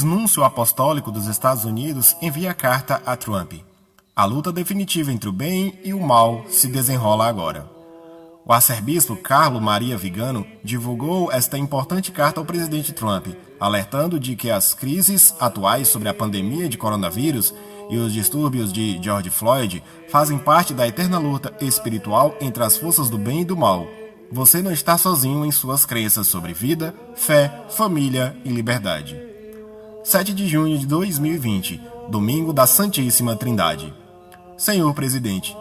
ex-núncio apostólico dos Estados Unidos envia carta a Trump. A luta definitiva entre o bem e o mal se desenrola agora. O arcebispo Carlo Maria Vigano divulgou esta importante carta ao presidente Trump, alertando de que as crises atuais sobre a pandemia de coronavírus e os distúrbios de George Floyd fazem parte da eterna luta espiritual entre as forças do bem e do mal. Você não está sozinho em suas crenças sobre vida, fé, família e liberdade. 7 de junho de 2020, domingo da Santíssima Trindade. Senhor Presidente,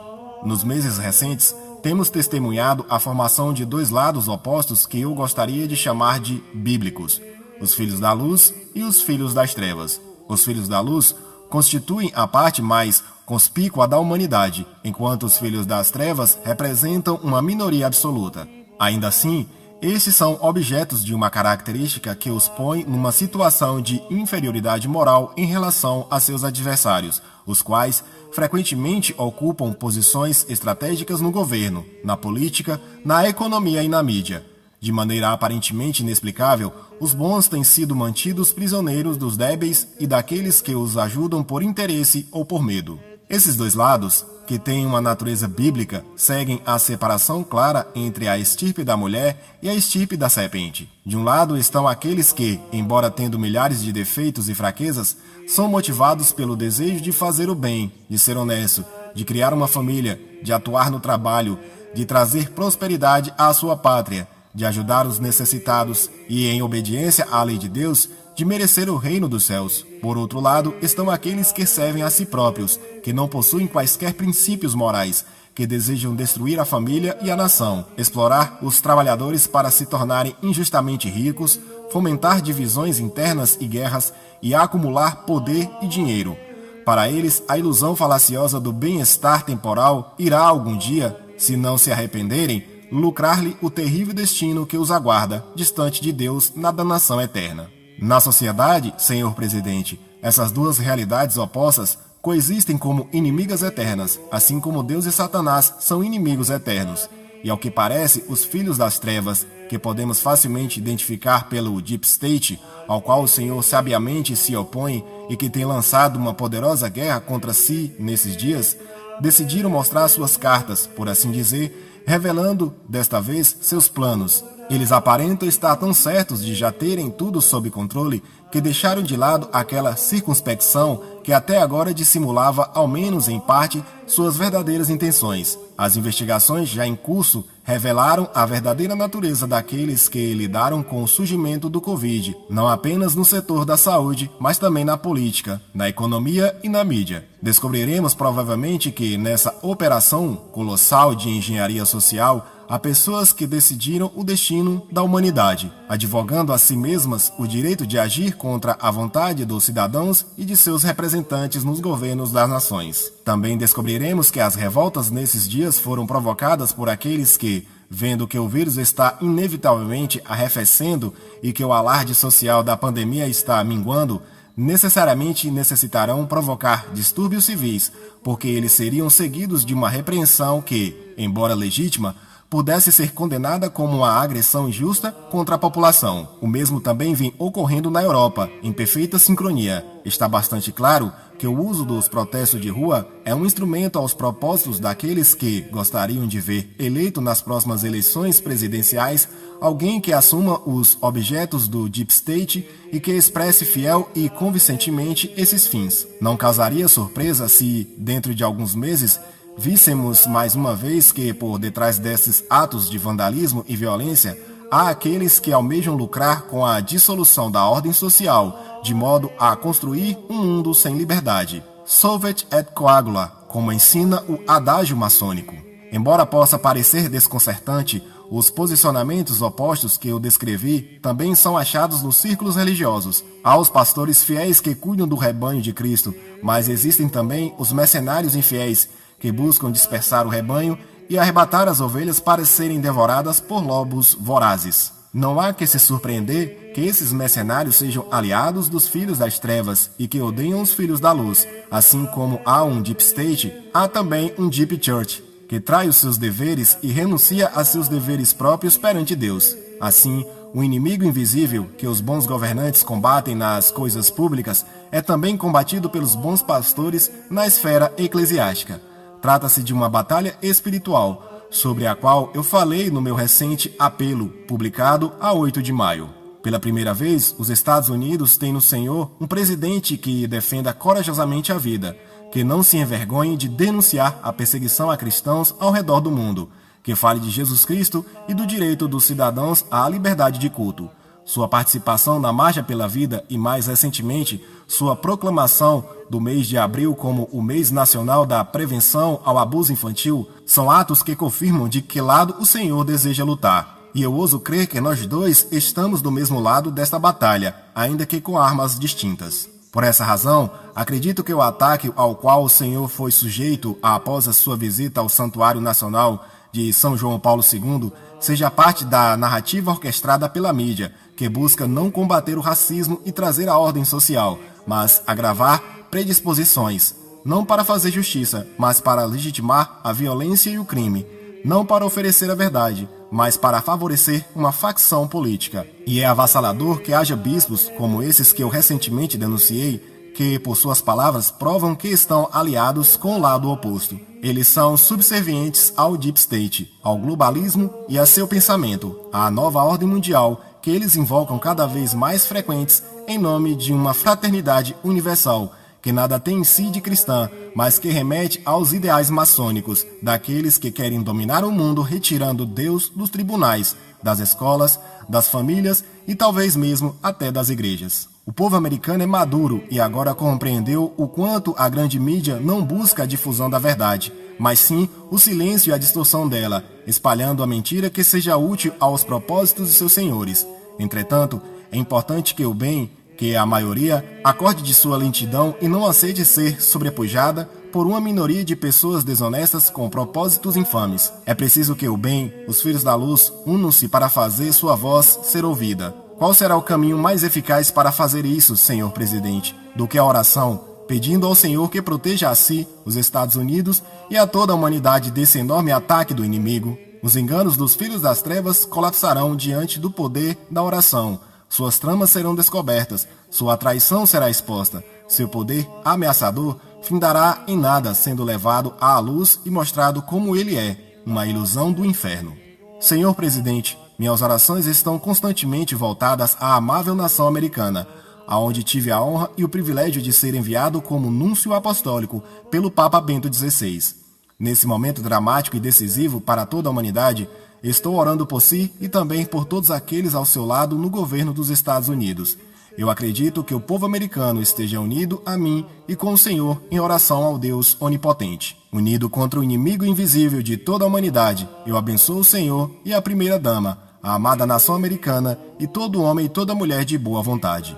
nos meses recentes, temos testemunhado a formação de dois lados opostos que eu gostaria de chamar de bíblicos: os filhos da luz e os filhos das trevas. Os filhos da luz constituem a parte mais conspícua da humanidade, enquanto os filhos das trevas representam uma minoria absoluta. Ainda assim, esses são objetos de uma característica que os põe numa situação de inferioridade moral em relação a seus adversários, os quais frequentemente ocupam posições estratégicas no governo, na política, na economia e na mídia. De maneira aparentemente inexplicável, os bons têm sido mantidos prisioneiros dos débeis e daqueles que os ajudam por interesse ou por medo. Esses dois lados, que têm uma natureza bíblica, seguem a separação clara entre a estirpe da mulher e a estirpe da serpente. De um lado estão aqueles que, embora tendo milhares de defeitos e fraquezas, são motivados pelo desejo de fazer o bem, de ser honesto, de criar uma família, de atuar no trabalho, de trazer prosperidade à sua pátria, de ajudar os necessitados e, em obediência à lei de Deus, de merecer o reino dos céus. Por outro lado, estão aqueles que servem a si próprios, que não possuem quaisquer princípios morais, que desejam destruir a família e a nação, explorar os trabalhadores para se tornarem injustamente ricos, fomentar divisões internas e guerras e acumular poder e dinheiro. Para eles, a ilusão falaciosa do bem-estar temporal irá algum dia, se não se arrependerem, lucrar-lhe o terrível destino que os aguarda, distante de Deus, na danação eterna. Na sociedade, senhor presidente, essas duas realidades opostas coexistem como inimigas eternas, assim como Deus e Satanás são inimigos eternos. E ao que parece, os filhos das trevas, que podemos facilmente identificar pelo Deep State, ao qual o Senhor sabiamente se opõe e que tem lançado uma poderosa guerra contra si nesses dias, decidiram mostrar suas cartas, por assim dizer, revelando, desta vez, seus planos. Eles aparentam estar tão certos de já terem tudo sob controle que deixaram de lado aquela circunspecção que até agora dissimulava, ao menos em parte, suas verdadeiras intenções. As investigações já em curso revelaram a verdadeira natureza daqueles que lidaram com o surgimento do Covid, não apenas no setor da saúde, mas também na política, na economia e na mídia. Descobriremos provavelmente que, nessa operação colossal de engenharia social, há pessoas que decidiram o destino da humanidade, advogando a si mesmas o direito de agir contra a vontade dos cidadãos e de seus representantes nos governos das nações. Também descobriremos que as revoltas nesses dias foram provocadas por aqueles que, vendo que o vírus está inevitavelmente arrefecendo e que o alarde social da pandemia está minguando, necessariamente necessitarão provocar distúrbios civis, porque eles seriam seguidos de uma repreensão que, embora legítima, pudesse ser condenada como uma agressão injusta contra a população. O mesmo também vem ocorrendo na Europa, em perfeita sincronia. Está bastante claro que o uso dos protestos de rua é um instrumento aos propósitos daqueles que gostariam de ver eleito nas próximas eleições presidenciais alguém que assuma os objetos do Deep State e que expresse fiel e convincentemente esses fins. Não causaria surpresa se, dentro de alguns meses, víssemos mais uma vez que, por detrás desses atos de vandalismo e violência, há aqueles que almejam lucrar com a dissolução da ordem social, de modo a construir um mundo sem liberdade. Solvet et coagula, como ensina o adágio maçônico. Embora possa parecer desconcertante, os posicionamentos opostos que eu descrevi também são achados nos círculos religiosos. Há os pastores fiéis que cuidam do rebanho de Cristo, mas existem também os mercenários infiéis, que buscam dispersar o rebanho e arrebatar as ovelhas para serem devoradas por lobos vorazes. Não há que se surpreender que esses mercenários sejam aliados dos filhos das trevas e que odeiam os filhos da luz. Assim como há um Deep State, há também um Deep Church, que trai os seus deveres e renuncia a seus deveres próprios perante Deus. Assim, o inimigo invisível que os bons governantes combatem nas coisas públicas é também combatido pelos bons pastores na esfera eclesiástica. Trata-se de uma batalha espiritual, sobre a qual eu falei no meu recente apelo, publicado a 8 de maio. Pela primeira vez, os Estados Unidos têm no Senhor um presidente que defenda corajosamente a vida, que não se envergonhe de denunciar a perseguição a cristãos ao redor do mundo, que fale de Jesus Cristo e do direito dos cidadãos à liberdade de culto. Sua participação na Marcha pela Vida e, mais recentemente, sua proclamação do mês de abril como o mês nacional da prevenção ao abuso infantil são atos que confirmam de que lado o Senhor deseja lutar. E eu ouso crer que nós dois estamos do mesmo lado desta batalha, ainda que com armas distintas. Por essa razão, acredito que o ataque ao qual o Senhor foi sujeito após a sua visita ao Santuário Nacional de São João Paulo II seja parte da narrativa orquestrada pela mídia, que busca não combater o racismo e trazer a ordem social, mas agravar predisposições, não para fazer justiça, mas para legitimar a violência e o crime, não para oferecer a verdade, mas para favorecer uma facção política. E é avassalador que haja bispos, como esses que eu recentemente denunciei, que, por suas palavras, provam que estão aliados com o lado oposto. Eles são subservientes ao Deep State, ao globalismo e a seu pensamento, à nova ordem mundial que eles invocam cada vez mais frequentes em nome de uma fraternidade universal, que nada tem em si de cristã, mas que remete aos ideais maçônicos, daqueles que querem dominar o mundo retirando Deus dos tribunais, das escolas, das famílias e talvez mesmo até das igrejas. O povo americano é maduro e agora compreendeu o quanto a grande mídia não busca a difusão da verdade, mas sim o silêncio e a distorção dela, espalhando a mentira que seja útil aos propósitos de seus senhores. Entretanto, é importante que o bem, que a maioria, acorde de sua lentidão e não aceite ser sobrepujada por uma minoria de pessoas desonestas com propósitos infames. É preciso que o bem, os filhos da luz, unam-se para fazer sua voz ser ouvida. Qual será o caminho mais eficaz para fazer isso, senhor presidente, do que a oração, pedindo ao Senhor que proteja a si, os Estados Unidos e a toda a humanidade desse enorme ataque do inimigo? Os enganos dos filhos das trevas colapsarão diante do poder da oração. Suas tramas serão descobertas, sua traição será exposta, seu poder ameaçador findará em nada, sendo levado à luz e mostrado como ele é, uma ilusão do inferno. Senhor presidente, minhas orações estão constantemente voltadas à amável nação americana, aonde tive a honra e o privilégio de ser enviado como núncio apostólico pelo Papa Bento XVI. Nesse momento dramático e decisivo para toda a humanidade, estou orando por si e também por todos aqueles ao seu lado no governo dos Estados Unidos. Eu acredito que o povo americano esteja unido a mim e com o Senhor em oração ao Deus onipotente. Unido contra o inimigo invisível de toda a humanidade, eu abençoo o Senhor e a primeira-dama, a amada nação americana e todo homem e toda mulher de boa vontade.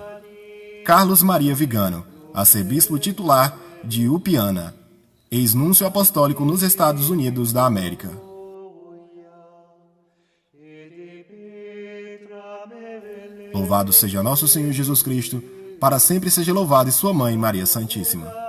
Carlos Maria Vigano, arcebispo titular de Upiana, ex-núncio apostólico nos Estados Unidos da América. Louvado seja nosso Senhor Jesus Cristo, para sempre seja louvado e sua mãe Maria Santíssima.